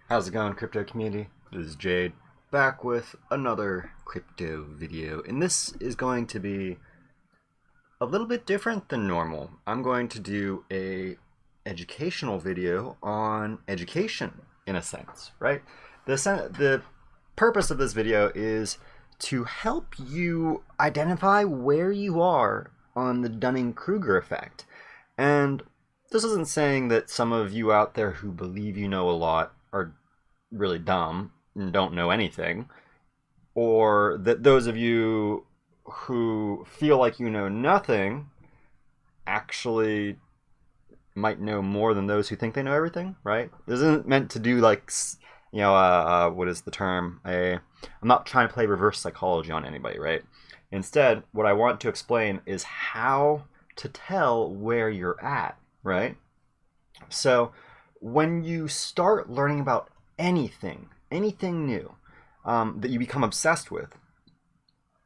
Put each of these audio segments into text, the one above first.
How's it going, crypto community? This is Jade, back with another crypto video, and this is going to be a little bit different than normal. I'm going to do a educational video on education, in a sense, right? The purpose of this video is to help you identify where you are on the Dunning-Kruger effect. And this isn't saying that some of you out there who believe you know a lot are really dumb and don't know anything, or that those of you who feel like you know nothing actually might know more than those who think they know everything, right? This isn't meant to do like, what is the term? I'm not trying to play reverse psychology on anybody, right? Instead, what I want to explain is how to tell where you're at, right? So when you start learning about anything new that you become obsessed with,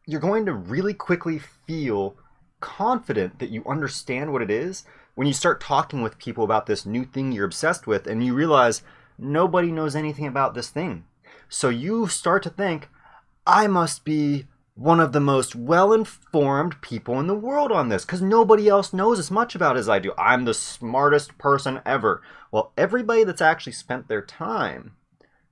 you're going to really quickly feel confident that you understand what it is when you start talking with people about this new thing you're obsessed with and you realize nobody knows anything about this thing. So you start to think, I must be one of the most well-informed people in the world on this because nobody else knows as much about it as I do. I'm the smartest person ever. Well, everybody that's actually spent their time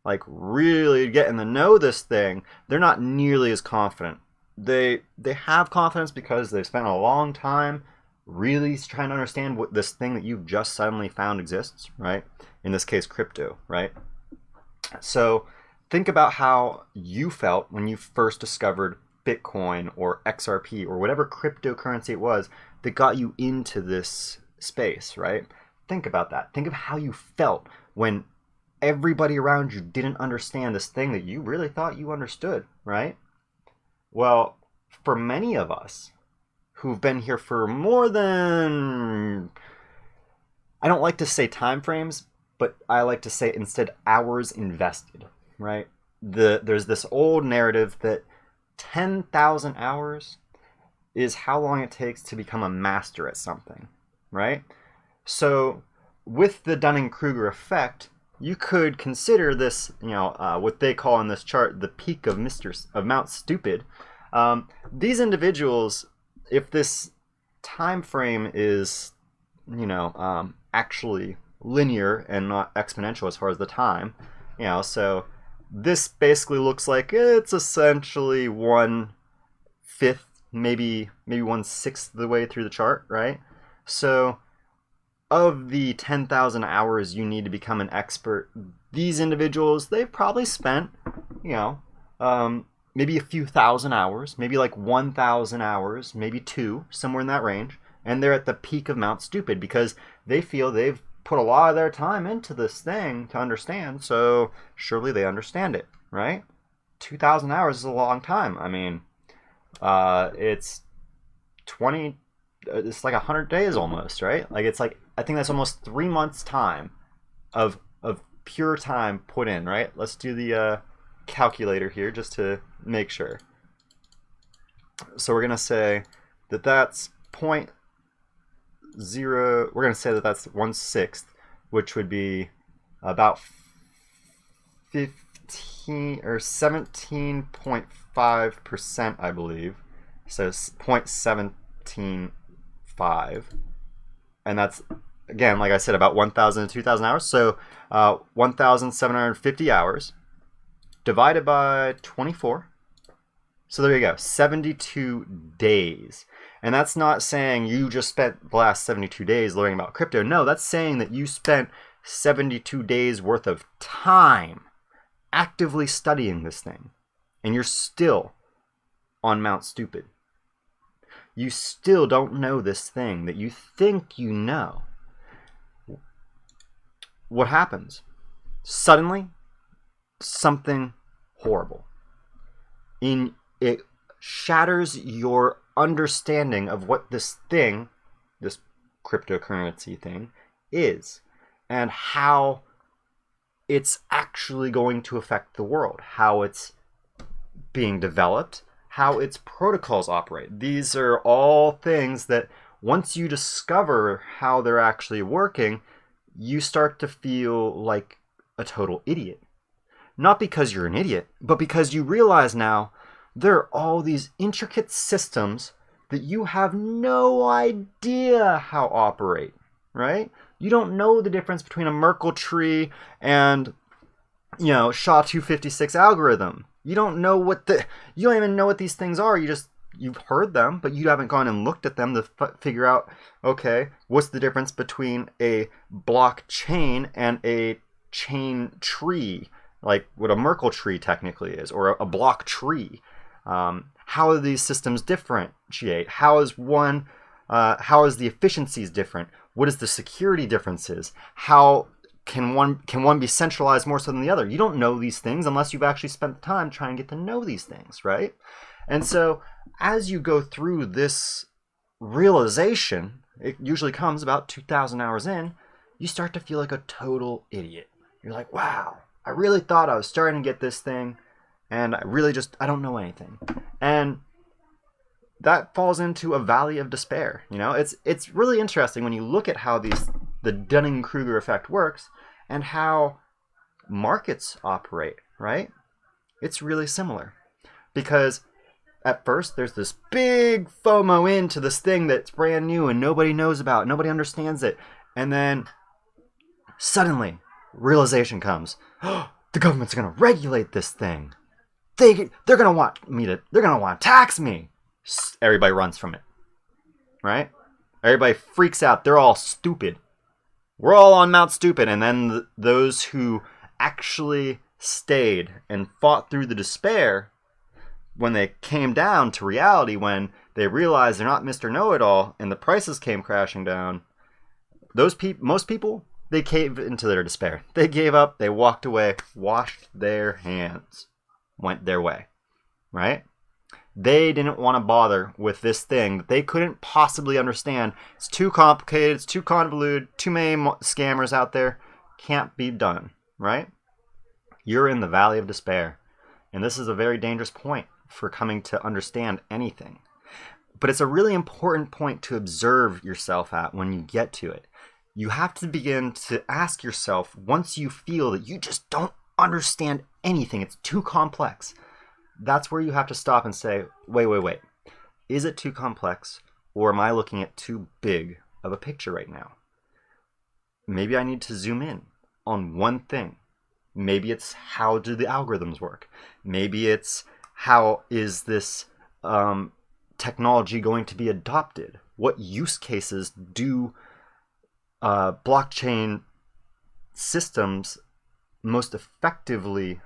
like really getting to know this thing, they're not nearly as confident. They have confidence because they've spent a long time really trying to understand what this thing that you've just suddenly found exists, right? In this case, crypto, right? So think about how you felt when you first discovered Bitcoin or XRP or whatever cryptocurrency it was that got you into this space, right? Think about that. Think of how you felt when everybody around you didn't understand this thing that you really thought you understood, right? Well, for many of us who've been here for more than, I don't like to say time frames, but I like to say instead hours invested, right? There's this old narrative that 10,000 hours is how long it takes to become a master at something, right? So with the Dunning-Kruger effect, you could consider this, what they call in this chart the peak of Mount Stupid. These individuals, if this time frame is, actually linear and not exponential as far as the time, so this basically looks like it's essentially 1/5, maybe 1/6 of the way through the chart, right? So of the 10,000 hours you need to become an expert, these individuals, they've probably spent, maybe a few thousand hours, maybe like 1,000 hours, maybe two, somewhere in that range. And they're at the peak of Mount Stupid because they feel they've put a lot of their time into this thing to understand, so surely they understand it, right? 2,000 hours is a long time. I mean, it's like 100 days almost, right? Like it's like, I think that's almost 3 months time of pure time put in, right? Let's do the calculator here just to make sure. So we're gonna say that that's 0.0, we're gonna say that that's 1/6, which would be about 15 or 17.5%, I believe. So 0.175, and that's, again, like I said, about 1,000 to 2,000 hours. So 1,750 hours divided by 24. So there you go, 72 days. And that's not saying you just spent the last 72 days learning about crypto. No, that's saying that you spent 72 days worth of time actively studying this thing. And you're still on Mount Stupid. You still don't know this thing that you think you know. What happens? Suddenly, something horrible. It shatters your understanding of what this thing, this cryptocurrency thing, is, and how it's actually going to affect the world, how it's being developed, how its protocols operate. These are all things that once you discover how they're actually working, you start to feel like a total idiot. Not because you're an idiot, but because you realize now there are all these intricate systems that you have no idea how operate, right? You don't know the difference between a Merkle tree and, SHA-256 algorithm. You don't even know what these things are. You've heard them, but you haven't gone and looked at them to figure out, okay, what's the difference between a blockchain and a chain tree, like what a Merkle tree technically is, or a block tree. How are these systems differentiate? How is the efficiencies different? What is the security differences? How can one be centralized more so than the other? You don't know these things unless you've actually spent the time trying to get to know these things, right? And so as you go through this realization, it usually comes about 2,000 hours in, you start to feel like a total idiot. You're like, wow, I really thought I was starting to get this thing, and I don't know anything. And that falls into a valley of despair. It's really interesting when you look at how the Dunning-Kruger effect works and how markets operate, right? It's really similar. Because at first there's this big FOMO into this thing that's brand new and nobody knows about, nobody understands it. And then suddenly realization comes, the government's going to regulate this thing. They're going to want to tax me. Everybody runs from it, right? Everybody freaks out. They're all stupid. We're all on Mount Stupid. And then those who actually stayed and fought through the despair, when they came down to reality, when they realized they're not Mr. Know-It-All and the prices came crashing down, most people, they caved into their despair. They gave up. They walked away, washed their hands, went their way, right? They didn't want to bother with this thing that they couldn't possibly understand. It's too complicated. It's too convoluted. Too many scammers out there. Can't be done, right? You're in the valley of despair. And this is a very dangerous point for coming to understand anything. But it's a really important point to observe yourself at when you get to it. You have to begin to ask yourself, once you feel that you just don't understand anything, it's too complex, that's where you have to stop and say, wait. Is it too complex, or am I looking at too big of a picture right now? Maybe I need to zoom in on one thing. Maybe it's how do the algorithms work? Maybe it's how is this technology going to be adopted? What use cases do blockchain systems most effectively,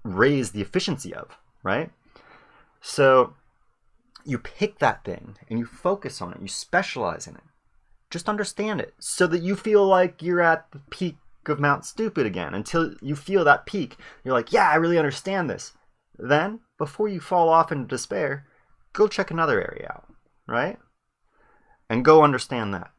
raise the efficiency of, right? So you pick that thing and you focus on it, you specialize in it. Just understand it so that you feel like you're at the peak of Mount Stupid again. Until you feel that peak, you're like, yeah, I really understand this. Then, before you fall off into despair, go check another area out, right? And go understand that.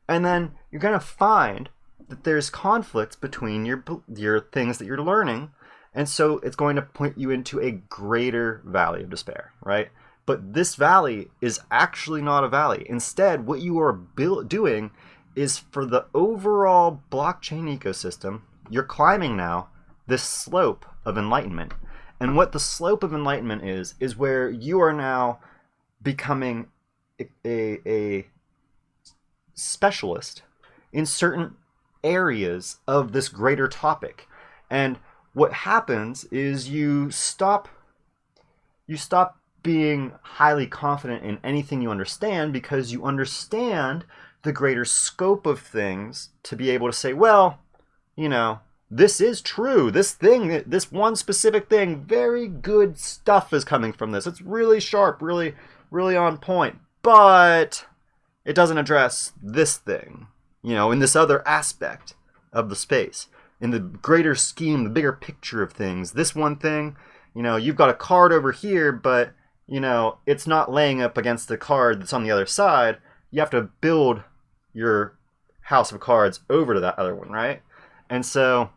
And then you're going to find that there's conflicts between your things that you're learning, and so it's going to point you into a greater valley of despair, right? But this valley is actually not a valley. Instead, what you are doing is, for the overall blockchain ecosystem, you're climbing now this slope of enlightenment. And what the slope of enlightenment is where you are now becoming a specialist in certain areas of this greater topic. And what happens is you stop being highly confident in anything you understand, because you understand the greater scope of things to be able to say, well, this is true. This one specific thing, very good stuff is coming from this. It's really sharp, really, really on point. But it doesn't address this thing, in this other aspect of the space. In the greater scheme, the bigger picture of things, this one thing, you've got a card over here, but, it's not laying up against the card that's on the other side. You have to build your house of cards over to that other one, right? And so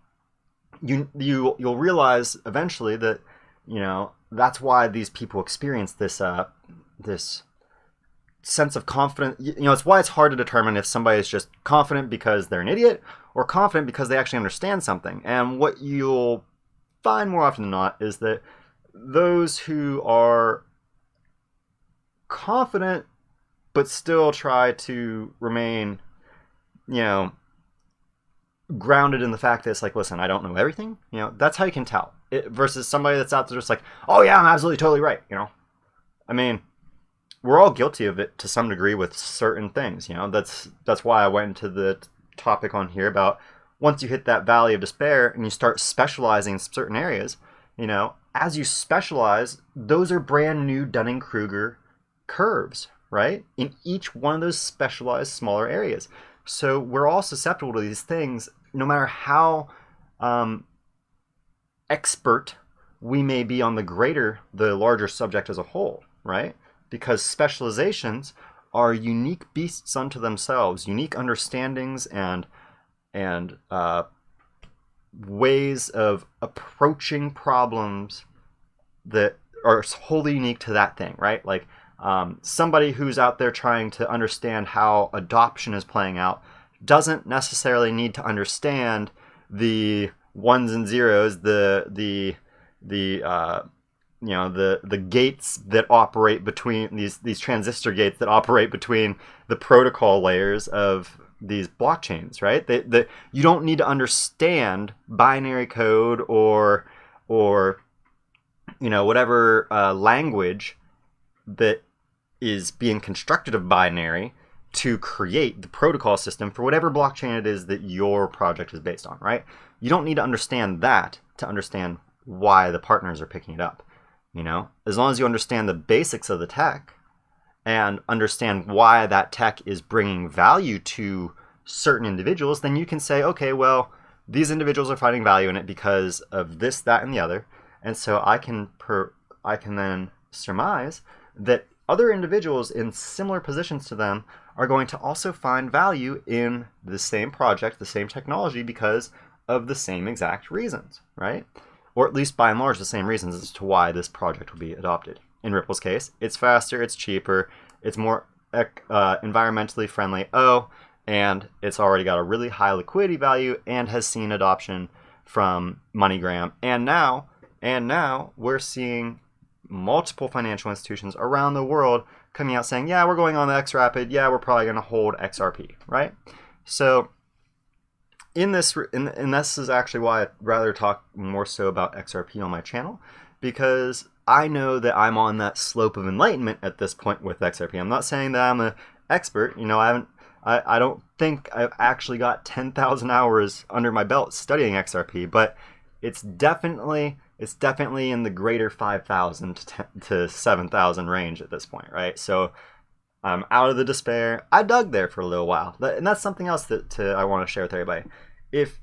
you'll realize eventually that, that's why these people experience this sense of confidence. It's why it's hard to determine if somebody is just confident because they're an idiot or confident because they actually understand something. And what you'll find more often than not is that those who are confident but still try to remain, grounded in the fact that it's like, listen, I don't know everything. That's how you can tell. Versus somebody that's out there just like, oh yeah, I'm absolutely totally right. I mean, we're all guilty of it to some degree with certain things. That's why I went into the topic on here about once you hit that valley of despair and you start specializing in certain areas, as you specialize, those are brand new Dunning-Kruger curves, right? In each one of those specialized smaller areas. So we're all susceptible to these things, no matter how expert we may be on the larger subject as a whole, right? Because specializations are unique beasts unto themselves, unique understandings and ways of approaching problems that are wholly unique to that thing, right? Like somebody who's out there trying to understand how adoption is playing out doesn't necessarily need to understand the ones and zeros, the gates that operate between these transistor gates that operate between the protocol layers of these blockchains, right? That you don't need to understand binary code or whatever language that is being constructed of binary to create the protocol system for whatever blockchain it is that your project is based on, right? You don't need to understand that to understand why the partners are picking it up. As long as you understand the basics of the tech and understand why that tech is bringing value to certain individuals, then you can say, okay, well, these individuals are finding value in it because of this, that, and the other. And so I can then surmise that other individuals in similar positions to them are going to also find value in the same project, the same technology, because of the same exact reasons, right? Or at least by and large the same reasons as to why this project will be adopted. In Ripple's case, it's faster, it's cheaper, it's more environmentally friendly, and it's already got a really high liquidity value and has seen adoption from MoneyGram. And now we're seeing multiple financial institutions around the world coming out saying, yeah, we're going on the XRPTip, yeah, we're probably going to hold XRP, right? So and this is actually why I'd rather talk more so about XRP on my channel, because I know that I'm on that slope of enlightenment at this point with XRP. I'm not saying that I'm an expert. I don't think I've actually got 10,000 hours under my belt studying XRP, but it's definitely in the greater 5,000 to 7,000 range at this point, right? So I'm out of the despair. I dug there for a little while, and that's something else that I want to share with everybody. If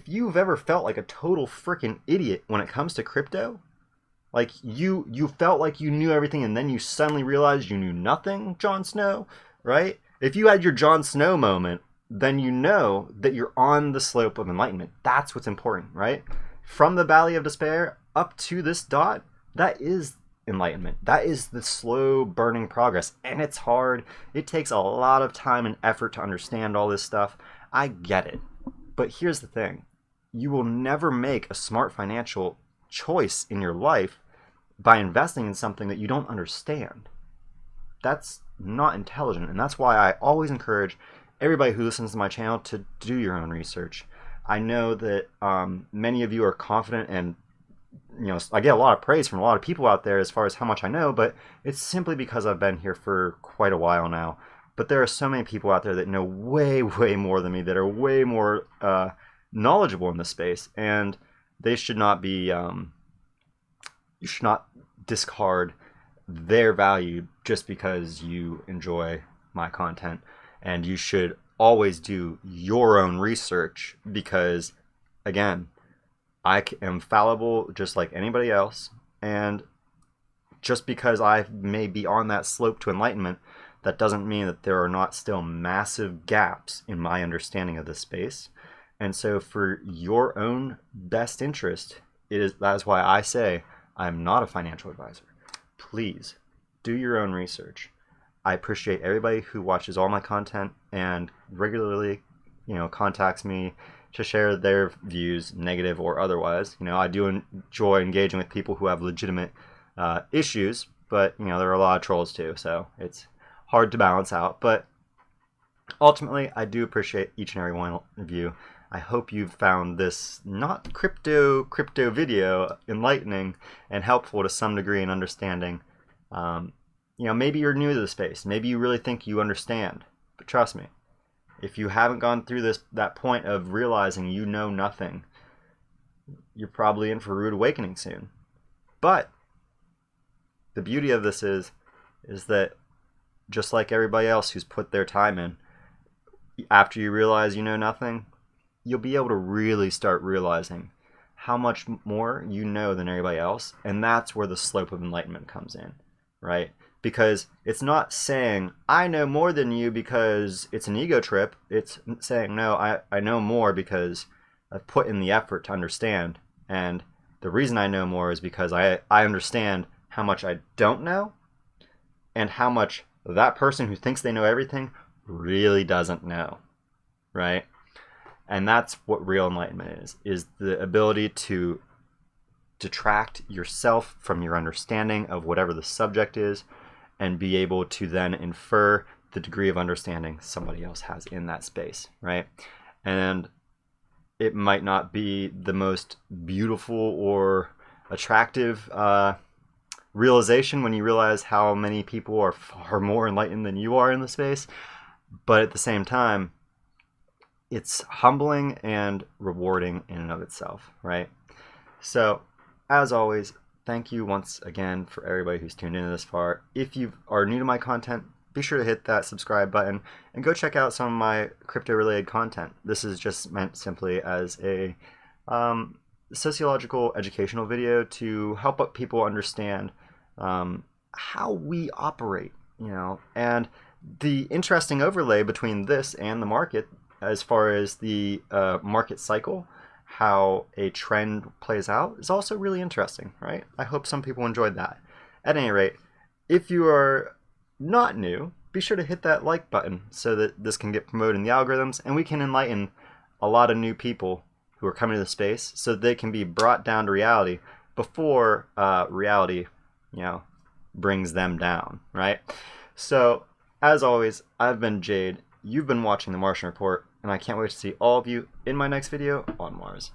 you've ever felt like a total freaking idiot when it comes to crypto, like you felt like you knew everything and then you suddenly realized you knew nothing, Jon Snow, right? If you had your Jon Snow moment, then you know that you're on the slope of enlightenment. That's what's important, right? From the valley of despair up to this dot, that is enlightenment. That is the slow burning progress, and it's hard. It takes a lot of time and effort to understand all this stuff. I get it. But here's the thing. You will never make a smart financial choice in your life by investing in something that you don't understand. That's not intelligent, and that's why I always encourage everybody who listens to my channel to do your own research. I know that many of you are confident, and I get a lot of praise from a lot of people out there as far as how much I know, but it's simply because I've been here for quite a while now. But there are so many people out there that know way, way more than me, that are way more knowledgeable in this space, and they should not be, you should not discard their value just because you enjoy my content. And you should always do your own research because, again, I am fallible just like anybody else. And just because I may be on that slope to enlightenment, that doesn't mean that there are not still massive gaps in my understanding of this space. And so for your own best interest, that is why I say I'm not a financial advisor. Please do your own research. I appreciate everybody who watches all my content and regularly, contacts me to share their views, negative or otherwise. I do enjoy engaging with people who have legitimate issues, but there are a lot of trolls too, so it's hard to balance out. But ultimately, I do appreciate each and every one of you. I hope you've found this not crypto video enlightening and helpful to some degree in understanding. Maybe you're new to the space. Maybe you really think you understand. But trust me, if you haven't gone through that point of realizing you know nothing, you're probably in for a rude awakening soon. But the beauty of this is that just like everybody else who's put their time in, after you realize you know nothing, you'll be able to really start realizing how much more you know than everybody else. And that's where the slope of enlightenment comes in, right? Because it's not saying, I know more than you because it's an ego trip. It's saying, no, I know more because I've put in the effort to understand. And the reason I know more is because I understand how much I don't know and how much that person who thinks they know everything really doesn't know, right? And that's what real enlightenment is the ability to detract yourself from your understanding of whatever the subject is and be able to then infer the degree of understanding somebody else has in that space, right? And it might not be the most beautiful or attractive realization when you realize how many people are far more enlightened than you are in the space, but at the same time, it's humbling and rewarding in and of itself, right? So, as always, thank you once again for everybody who's tuned in this far. If you are new to my content, be sure to hit that subscribe button and go check out some of my crypto-related content. This is just meant simply as a sociological educational video to help people understand how we operate, and the interesting overlay between this and the market as far as the market cycle, how a trend plays out, is also really interesting, right? I hope some people enjoyed that. At any rate, if you are not new, be sure to hit that like button so that this can get promoted in the algorithms and we can enlighten a lot of new people who are coming to the space so that they can be brought down to reality before reality, brings them down, right? So, as always, I've been Jade. You've been watching The Martian Report, and I can't wait to see all of you in my next video on Mars.